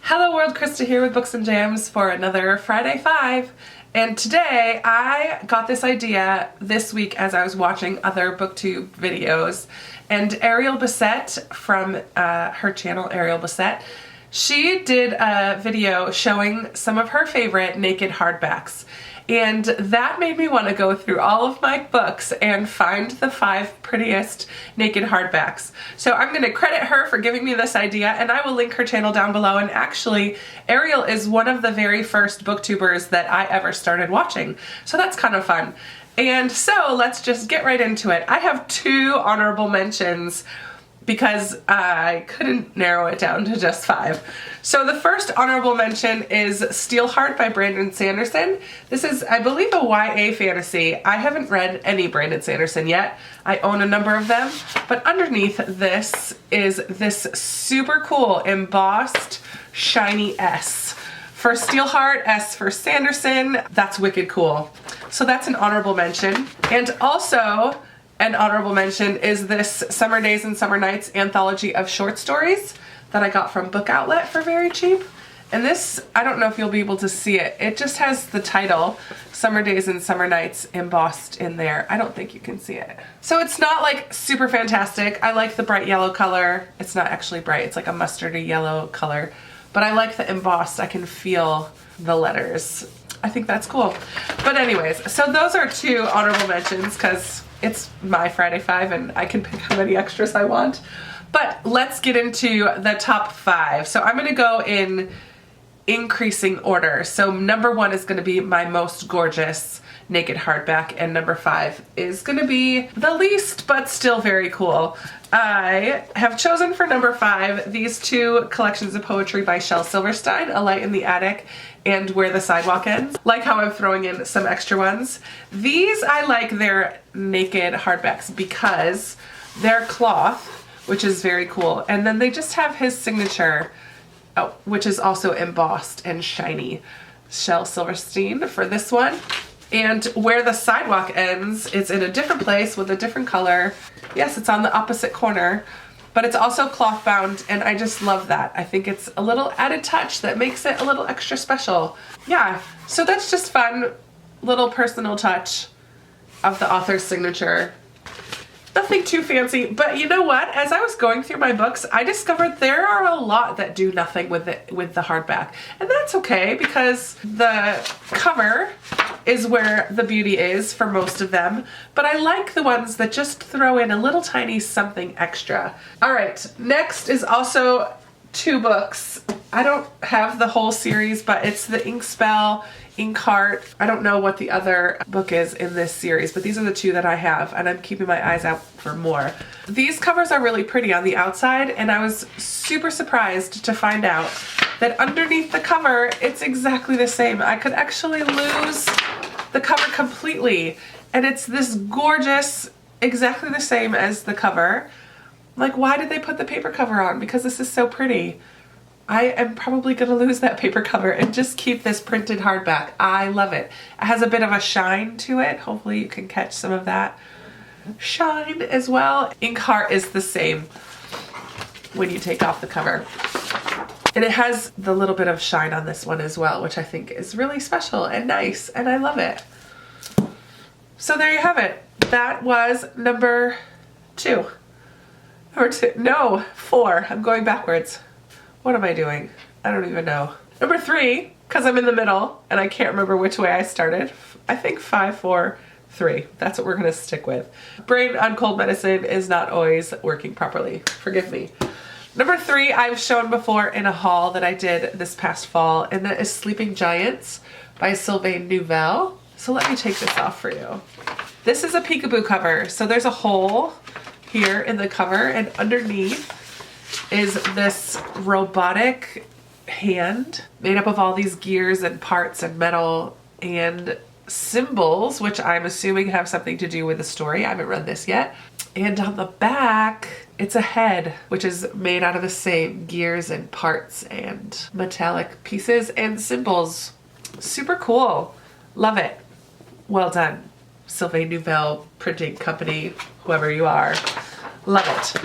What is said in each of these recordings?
Hello world, Krista here with Books and Jams for another Friday 5. And today I got this idea this week as I was watching other booktube videos. And Ariel Bissett from her channel, Ariel Bissett, she did a video showing some of her favorite naked hardbacks. And that made me want to go through all of my books and find the 5 prettiest naked hardbacks. So I'm going to credit her for giving me this idea, and I will link her channel down below. And actually, Ariel is one of the very first booktubers that I ever started watching. So that's kind of fun. And so let's just get right into it. I have 2 honorable mentions because I couldn't narrow it down to just 5. So the first honorable mention is Steelheart by Brandon Sanderson. This is, I believe, a YA fantasy. I haven't read any Brandon Sanderson yet. I own a number of them, but underneath this is this super cool embossed shiny S. For Steelheart, S for Sanderson. That's wicked cool. So that's an honorable mention. And also, an honorable mention is this Summer Days and Summer Nights anthology of short stories that I got from Book Outlet for very cheap. And this, I don't know if you'll be able to see it. It just has the title, Summer Days and Summer Nights, embossed in there. I don't think you can see it. So it's not like super fantastic. I like the bright yellow color. It's not actually bright, it's like a mustardy yellow color. But I like the embossed. I can feel the letters. I think that's cool. But anyways, so those are 2 honorable mentions because it's my Friday 5 and I can pick how many extras I want. But let's get into the top 5. So I'm going to go in increasing order. So number 1 is going to be my most gorgeous naked hardback, and number 5 is going to be the least but still very cool. I have chosen for number 5 these 2 collections of poetry by Shel Silverstein, A Light in the Attic and Where the Sidewalk Ends. Like how I'm throwing in some extra ones. These, I like their naked hardbacks because they're cloth, which is very cool. And then they just have his signature, which is also embossed and shiny. Shel Silverstein for this one. And Where the Sidewalk Ends, it's in a different place with a different color. Yes, it's on the opposite corner, but it's also cloth bound, and I just love that. I think it's a little added touch that makes it a little extra special. Yeah, so that's just fun, little personal touch of the author's signature. Nothing too fancy, but you know what? As I was going through my books, I discovered there are a lot that do nothing with the hardback. And that's okay because the cover is where the beauty is for most of them, but I like the ones that just throw in a little tiny something extra. All right, next is also 2 books. I don't have the whole series, but it's the Inkspell, Inkheart. I don't know what the other book is in this series, but these are the 2 that I have, and I'm keeping my eyes out for more. These covers are really pretty on the outside, and I was super surprised to find out that underneath the cover, it's exactly the same. I could actually lose the cover completely, and it's this gorgeous, exactly the same as the cover. Like, why did they put the paper cover on? Because this is so pretty. I am probably going to lose that paper cover and just keep this printed hardback. I love it. It has a bit of a shine to it. Hopefully you can catch some of that shine as well. Inkheart is the same when you take off the cover. And it has the little bit of shine on this one as well, which I think is really special and nice, and I love it. So there you have it. That was number 2. Number 2, no, 4. I'm going backwards. What am I doing? I don't even know. Number 3, because I'm in the middle and I can't remember which way I started. I think 5, 4, 3. That's what we're gonna stick with. Brain on cold medicine is not always working properly. Forgive me. Number 3, I've shown before in a haul that I did this past fall, and that is Sleeping Giants by Sylvain Neuvel. So let me take this off for you. This is a peekaboo cover. So there's a hole here in the cover, and underneath is this robotic hand made up of all these gears and parts and metal and symbols, which I'm assuming have something to do with the story. I haven't read this yet. And on the back, it's a head, which is made out of the same gears and parts and metallic pieces and symbols. Super cool. Love it. Well done, Sylvain Neuvel Printing Company, whoever you are. Love it.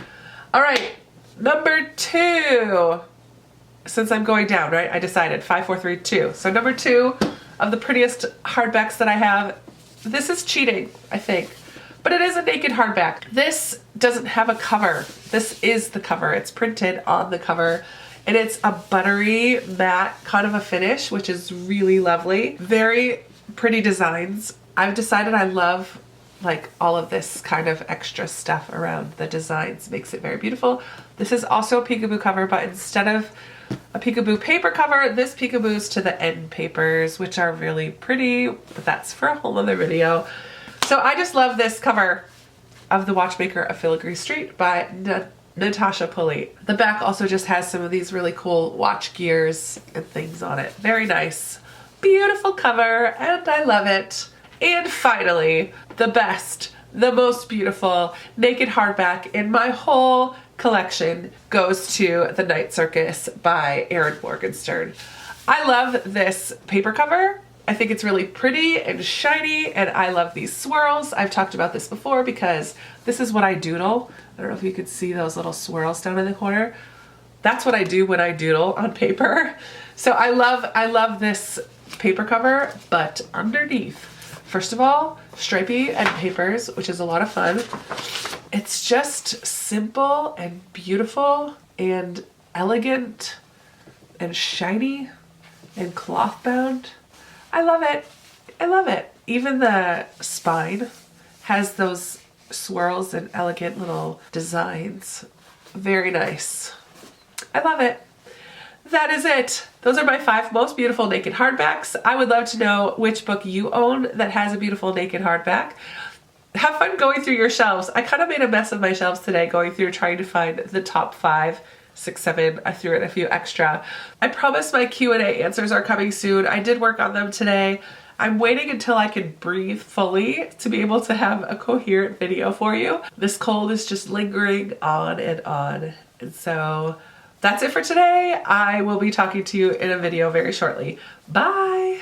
All right, number 2. since I'm going down, right? I decided 5, 4, 3, 2. So number 2 of the prettiest hardbacks that I have. This is cheating, I think, but it is a naked hardback. This doesn't have a cover. This is the cover. It's printed on the cover, and it's a buttery matte kind of a finish, which is really lovely. Very pretty designs. I've decided I love like all of this kind of extra stuff around the designs. Makes it very beautiful. This is also a peekaboo cover, but instead of a peekaboo paper cover, this peekaboo's to the end papers, which are really pretty, but that's for a whole other video. So I just love this cover of The Watchmaker of Filigree Street by Natasha Pulley. The back also just has some of these really cool watch gears and things on it. Very nice, beautiful cover, and I love it. And finally, the best, the most beautiful naked hardback in my whole collection goes to The Night Circus by Erin Morgenstern. I love this paper cover. I think it's really pretty and shiny, and I love these swirls. I've talked about this before because this is what I doodle. I don't know if you could see those little swirls down in the corner. That's what I do when I doodle on paper. So I love this paper cover, but underneath, first of all, stripey end papers, which is a lot of fun. It's just simple and beautiful and elegant and shiny and cloth bound. I love it. I love it. Even the spine has those swirls and elegant little designs. Very nice. I love it. That is it. Those are my 5 most beautiful naked hardbacks. I would love to know which book you own that has a beautiful naked hardback. Have fun going through your shelves. I kind of made a mess of my shelves today going through trying to find the top 5, 6, 7. I threw in a few extra. I promise my Q&A answers are coming soon. I did work on them today. I'm waiting until I can breathe fully to be able to have a coherent video for you. This cold is just lingering on and on. And so that's it for today. I will be talking to you in a video very shortly. Bye!